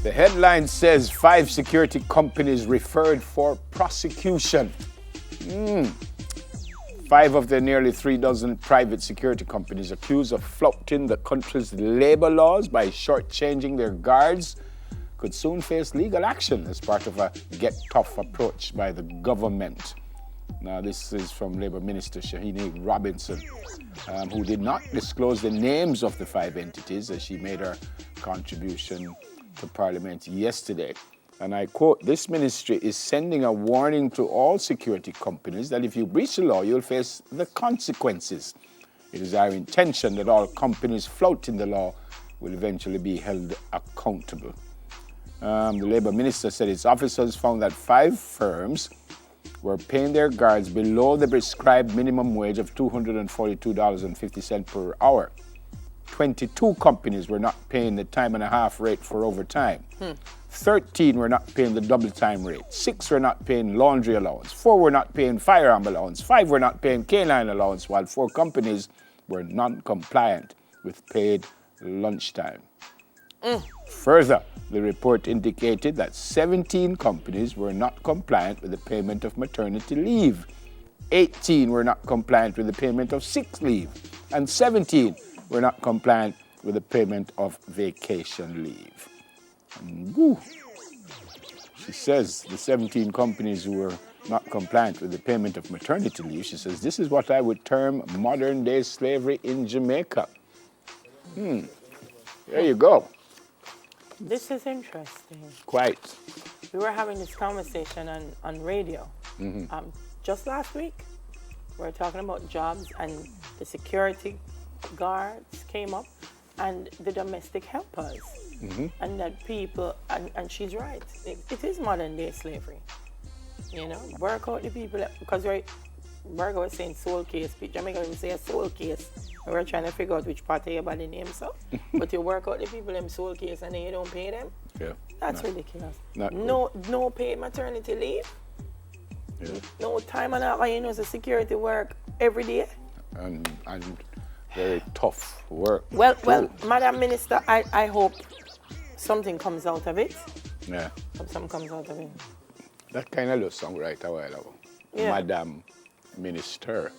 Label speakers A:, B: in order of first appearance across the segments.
A: The headline says 5 security companies referred for prosecution. 5 of the nearly 3 dozen private security companies accused of flouting the country's labor laws by shortchanging their guards could soon face legal action as part of a get tough approach by the government. Now, this is from Labour Minister Shahini Robinson, who did not disclose the names of the 5 entities as she made her contribution to Parliament yesterday. And I quote, "This ministry is sending a warning to all security companies that if you breach the law, you'll face the consequences. It is our intention that all companies flouting the law will eventually be held accountable." The Labour Minister said its officers found that 5 firms were paying their guards below the prescribed minimum wage of $242.50 per hour. 22 companies were not paying the time and a half rate for overtime. 13 were not paying the double time rate. 6 were not paying laundry allowance. 4 were not paying firearm allowance. 5 were not paying canine allowance, while 4 companies were non-compliant with paid lunchtime. Further, the report indicated that 17 companies were not compliant with the payment of maternity leave. 18 were not compliant with the payment of sick leave. And 17 were not compliant with the payment of vacation leave. And she says the 17 companies who were not compliant with the payment of maternity leave, she says, this is what I would term modern-day slavery in Jamaica. There you go.
B: This is interesting.
A: Quite.
B: We were having this conversation on radio just last week. We were talking about jobs, and the security guards came up and the domestic helpers. And that people, and she's right, it is modern day slavery. You know, work out the people, because Virgo was saying soul case, Jamaica would say a soul case. We were trying to figure out which part of your body name so. But you work out the people in soul case and then you don't pay them?
A: Yeah.
B: That's ridiculous.
A: No
B: paid maternity leave.
A: Yeah.
B: No time and all you know is a security work every day.
A: And very tough work.
B: Well, Madam Minister, I hope something comes out of it.
A: Yeah.
B: Something comes out of it.
A: That kind of looks sound right a while ago.
B: Yeah.
A: Madam Minister.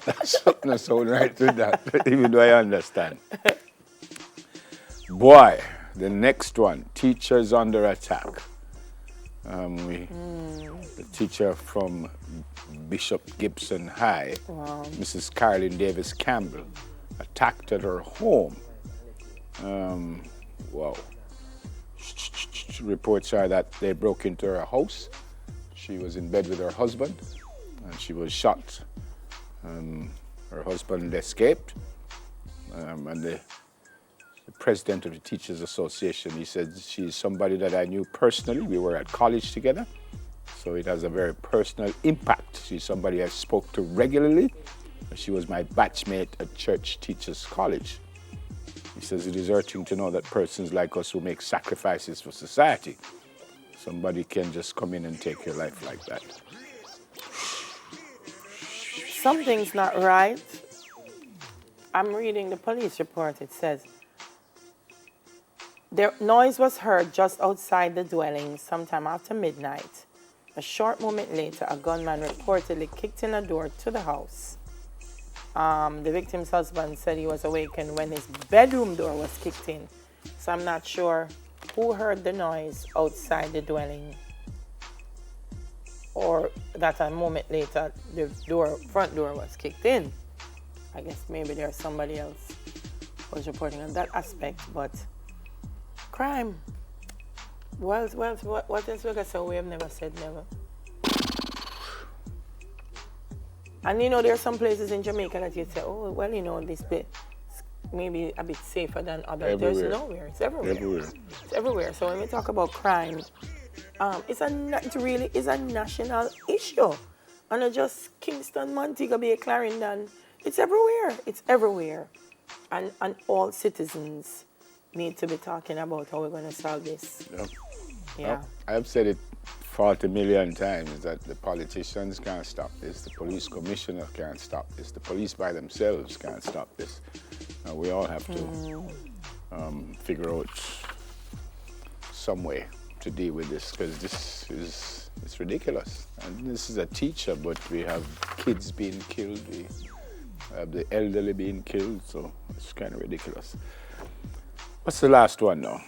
A: That's not sound right with that, even though I understand. Boy, the next one, teachers under attack. The teacher from Bishop Gibson High, Mrs. Carolyn Davis Campbell, attacked at her home. Reports are that they broke into her house. She was in bed with her husband, and she was shot. Her husband escaped, and the president of the Teachers Association, he said, she's somebody that I knew personally. We were at college together, so it has a very personal impact. She's somebody I spoke to regularly. She was my batchmate at Church Teachers College. He says it is hurting to know that persons like us who make sacrifices for society, somebody can just come in and take your life like that.
B: Something's not right. I'm reading the police report. It says, the noise was heard just outside the dwelling sometime after midnight. A short moment later, a gunman reportedly kicked in a door to the house. The victim's husband said he was awakened when his bedroom door was kicked in. So I'm not sure who heard the noise outside the dwelling, or that a moment later the front door was kicked in. I guess maybe there's somebody else who was reporting on that aspect, but crime. What else we can say? We have never said never. And you know, there are some places in Jamaica that you say, oh, well, you know, this place maybe a bit safer than others.
A: Everywhere.
B: There's nowhere. It's everywhere. It's everywhere. So when we talk about crime, it really is a national issue. And not just Kingston, Montego Bay, Clarendon. It's everywhere. It's everywhere. And all citizens need to be talking about how we're going to solve this.
A: Yep.
B: Yeah.
A: Well, I've said it 40 million times that the politicians can't stop this, the police commissioner can't stop this, the police by themselves can't stop this. we all have to figure out some way to deal with this, because it's ridiculous. And this is a teacher, but we have kids being killed, we have the elderly being killed, so it's kind of ridiculous. What's the last one now?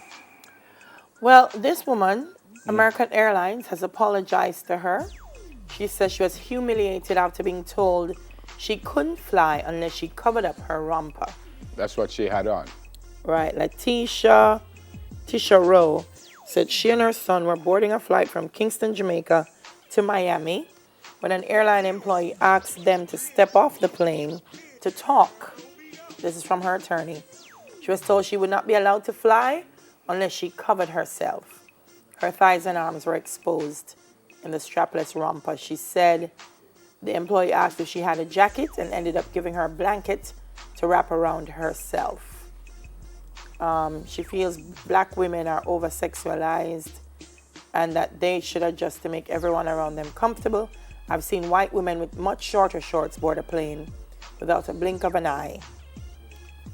B: Well, this woman, American Airlines, has apologized to her. She says she was humiliated after being told she couldn't fly unless she covered up her romper.
A: That's what she had on.
B: Right. Tisha Rowe said she and her son were boarding a flight from Kingston, Jamaica to Miami when an airline employee asked them to step off the plane to talk. This is from her attorney. She was told she would not be allowed to fly unless she covered herself. Her thighs and arms were exposed in the strapless romper. She said the employee asked if she had a jacket and ended up giving her a blanket to wrap around herself. She feels black women are over-sexualized and that they should adjust to make everyone around them comfortable. I've seen white women with much shorter shorts board a plane without a blink of an eye.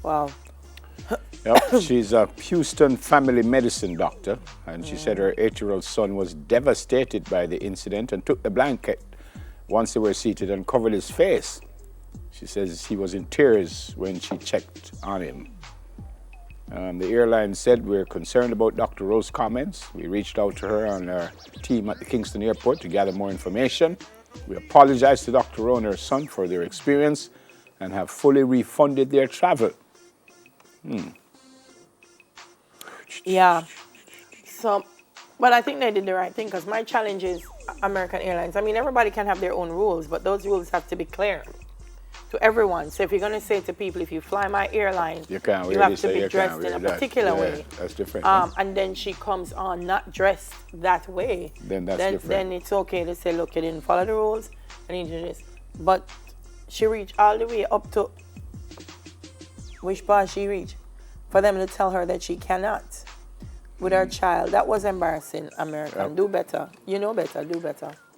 B: Wow.
A: Yep. She's a Houston family medicine doctor, and she said her 8-year-old son was devastated by the incident and took the blanket once they were seated and covered his face. She says he was in tears when she checked on him. The airline said, we're concerned about Dr. Rowe's comments. We reached out to her and our team at the Kingston airport to gather more information. We apologize to Dr. Rowe and her son for their experience and have fully refunded their travel.
B: Yeah. So, but I think they did the right thing, because my challenge is American Airlines. I mean, everybody can have their own rules, but those rules have to be clear to everyone. So if you're going to say to people, if you fly my airline, you have to be dressed in a particular way.
A: That's different.
B: And then she comes on not dressed that way.
A: Then that's different.
B: Then it's okay to say, look, you didn't follow the rules, I need to do this. But she reached all the way up to, which part she reached? For them to tell her that she cannot with her child. That was embarrassing, American.
A: Yep.
B: Do better. You know better, do better.